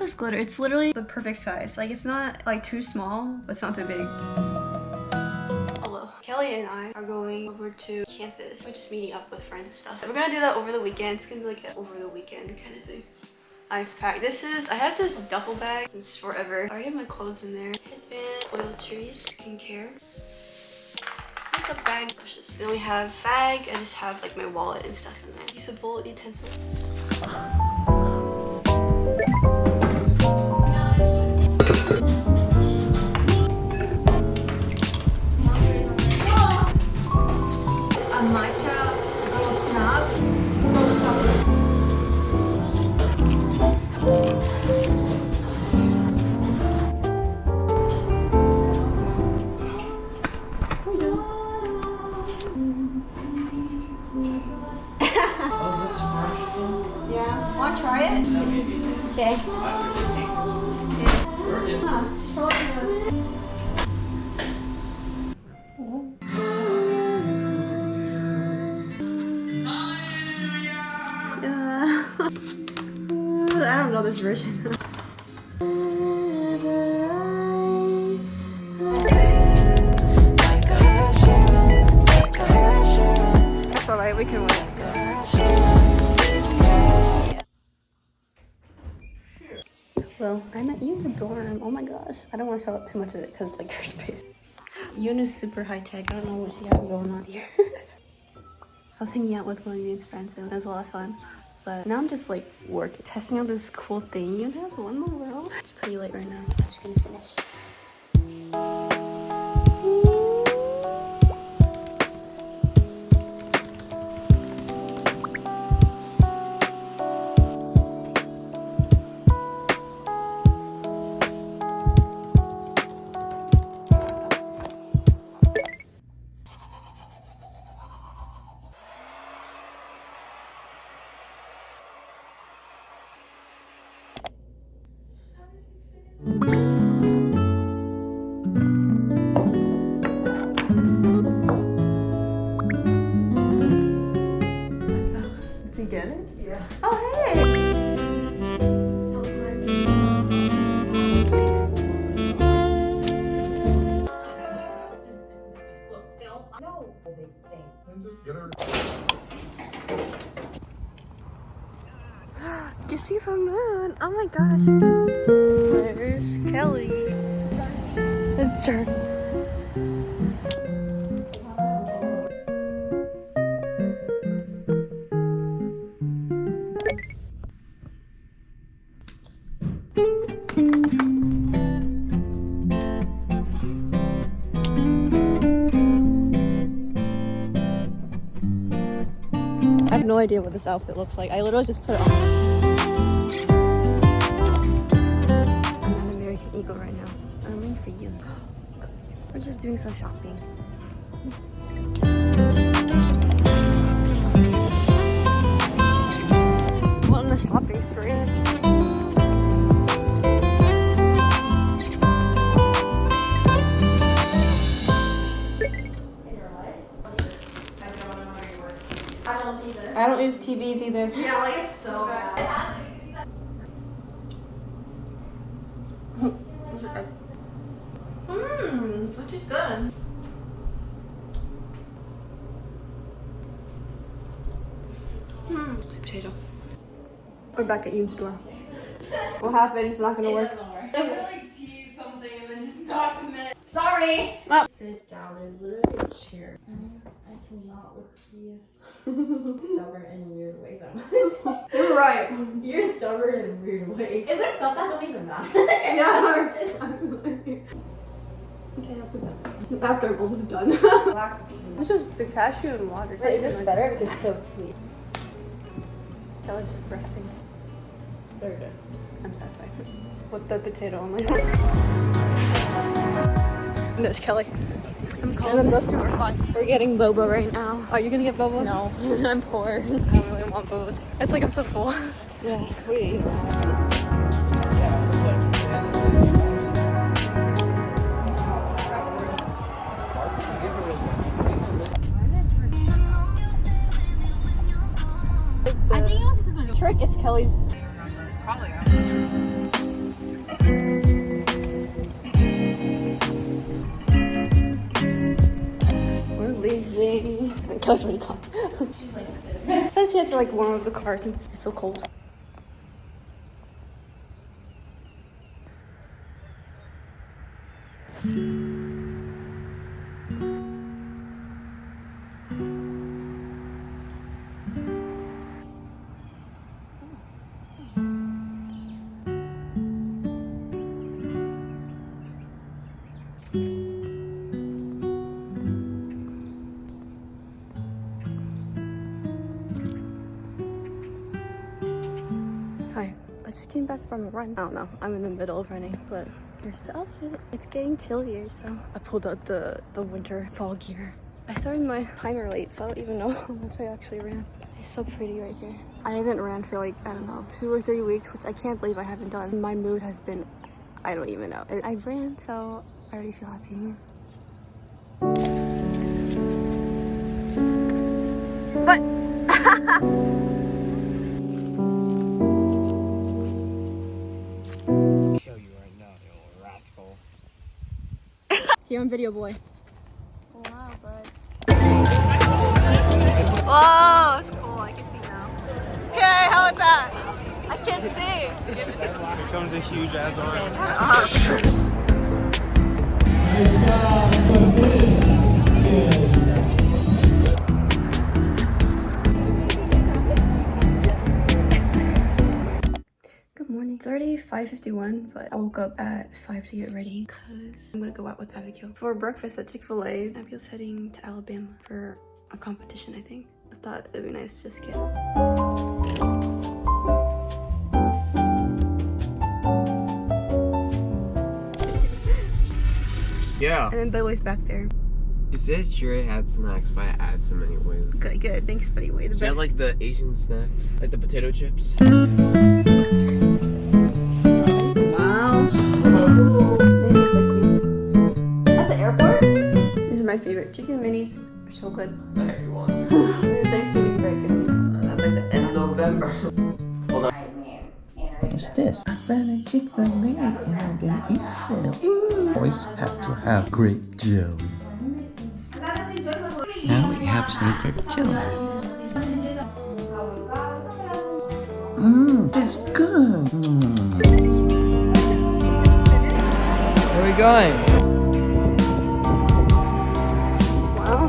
this glitter. It's literally the perfect size. Like, it's not like too small, but it's not too big. Hello. Kelly and I are going over to campus. We're just meeting up with friends and stuff. We're gonna do that over the weekend. It's gonna be like an over the weekend kind of thing. I've packed. I have this duffel bag since forever. I already have my clothes in there. Headband, toiletries, skincare. Makeup bag, brushes. Then we have bag. I just have like my wallet and stuff in there. Usable utensil. Okay. I don't know this version. That's alright, we can wait. Well, I'm at Yoon's dorm. Oh my gosh. I don't want to show up too much of it because it's like her space. Yoon is super high tech. I don't know what she got going on here. I was hanging out with one of Yoon's friends and it was a lot of fun. But now I'm just like working, testing out this cool thing. Yoon has one more world. It's pretty late right now. I'm just gonna finish. Did you get it? Yeah. Oh, hey! Look, Phil, no big thing. Just get her. You see the moon? Oh my gosh. Where's Kelly? It's her. I have no idea what this outfit looks like. I literally just put it on. I'm an American Eagle right now. I'm waiting for you. We're just doing some shopping. I'm on the shopping spree. I don't use TVs either. Yeah, like it's so bad. Which is good. It's a potato. We're back at Yoon's door. What happened? It's not gonna work. I feel like tease something and then just not commit. Sorry. Oh. Sit down. There's literally a chair. I cannot with you. Stubborn in weird ways. You're right. You're stubborn in weird ways. Is there stuff that don't even matter? Yeah. Okay, that's good. After I'm almost done. This is the cashew and water. Wait, is this better? Because it's so sweet. Kelly's just resting. Very good. I'm satisfied. With the potato only. And there's Kelly. And then those two are fine. We're getting boba right now. Are you gonna get boba? No, I'm poor. I don't really want boba. It's like I'm so full. Yeah, wait. I think it was because my trick. It's Kelly's. Probably. Kelly's already come. Since she had to like warm up the car since it's so cold. Hi, I just came back from a run. I don't know, I'm in the middle of running, but here's the outfit. It's getting chillier, so I pulled out the winter fall gear. I started my timer late, so I don't even know how much I actually ran. It's so pretty right here. I haven't ran for like, I don't know, 2 or 3 weeks, which I can't believe I haven't done. My mood has been, I don't even know. I ran, so I already feel happy. But Kill you right now, you little rascal. here on video, boy. Wow, but Whoa, it's cool. I can see now. Okay, how about that? I can't see. Here comes a huge ass orange. Good morning. It's already 5:51, but I woke up at 5 to get ready because I'm gonna go out with Abigail for breakfast at Chick-fil-A. Abigail's heading to Alabama for a competition, I think. I thought it'd be nice to just get. Yeah. And then Buddy's back there. She says she already had snacks, but I had some anyways. Good, good. Thanks, Buddy. Way the She best. had like the Asian snacks, like the potato chips. Wow. Maybe it's like you. That's an airport? These are my favorite. Chicken minis are so good. Everyone's. Thanksgiving bacon. That's like the end of November. Hold on. What's this? I found a Chick-fil-A and I'm gonna eat some. Always have to have grape jelly. Now we have some grape jelly. It's good. Where are we going? Wow.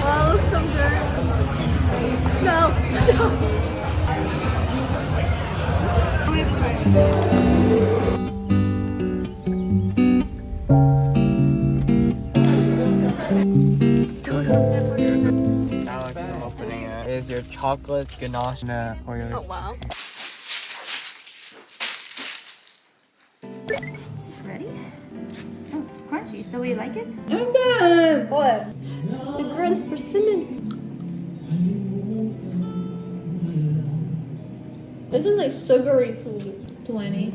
Wow, it looks so good. No. Alex, I'm opening it. Is your chocolate ganache Oreo? Oh, wow. ready? Oh, it's crunchy. So you like it? I'm done. What? The green's persimmon. This is like sugary food. 20.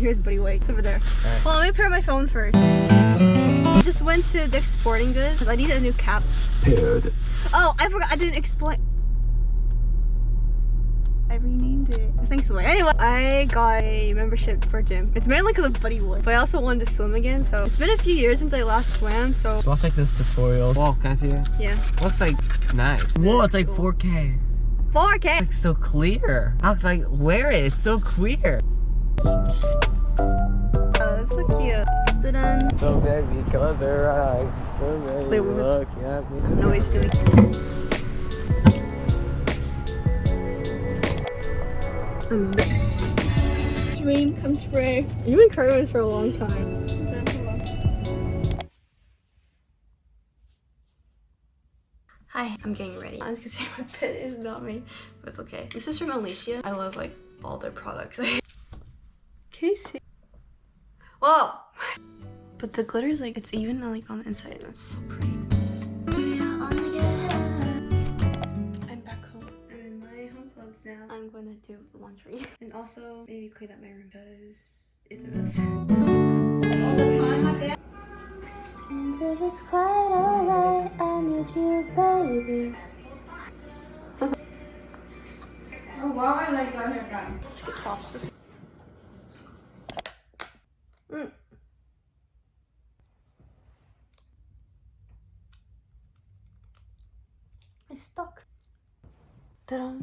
Here's Buddy White. It's over there. Right. Well, let me pair my phone first. I just went to Dick's Sporting Goods because I needed a new cap. Paired. Oh, I forgot. I didn't explain. I renamed it. Thanks, boy. Anyway, I got a membership for gym. It's mainly because of Buddy White, but I also wanted to swim again. So it's been a few years since I last swam. So Watch like this tutorial. Whoa, can I see it? yeah. Looks like nice. Whoa, it's like 4K. 4K. It's so clear. Alex, like wear it. It's so clear. Oh, that's so cute. Ta-da. So baby, close her eyes. So baby, Wait, what? look at me. No, he's doing. dream come true. You've been craving for a long time. Hi, I'm getting ready. I was gonna say my bed is not me, but it's okay. This is from Unleashia. I love like all their products. Can you see? Whoa! But the glitter is like, it's even like on the inside and that's so pretty. I'm back home and in my home clothes now. I'm gonna do laundry and also maybe clean up my room because it's a mess. All the time I get. And it was quite alright, I need you, baby. Oh wow, I like that haircut. Tops. It's stuck. Ta-da.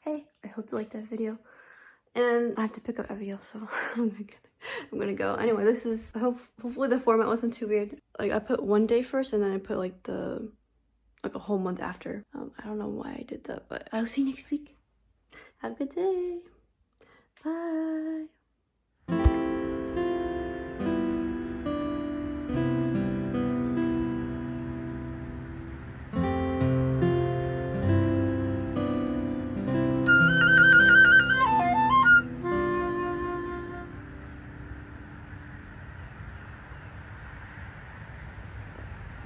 Hey, I hope you liked that video. And I have to pick up Abigail, so I'm gonna go. Anyway, this is, hopefully the format wasn't too weird. Like I put one day first and then I put like a whole month after. I don't know why I did that, but I'll see you next week. Have a good day. Bye.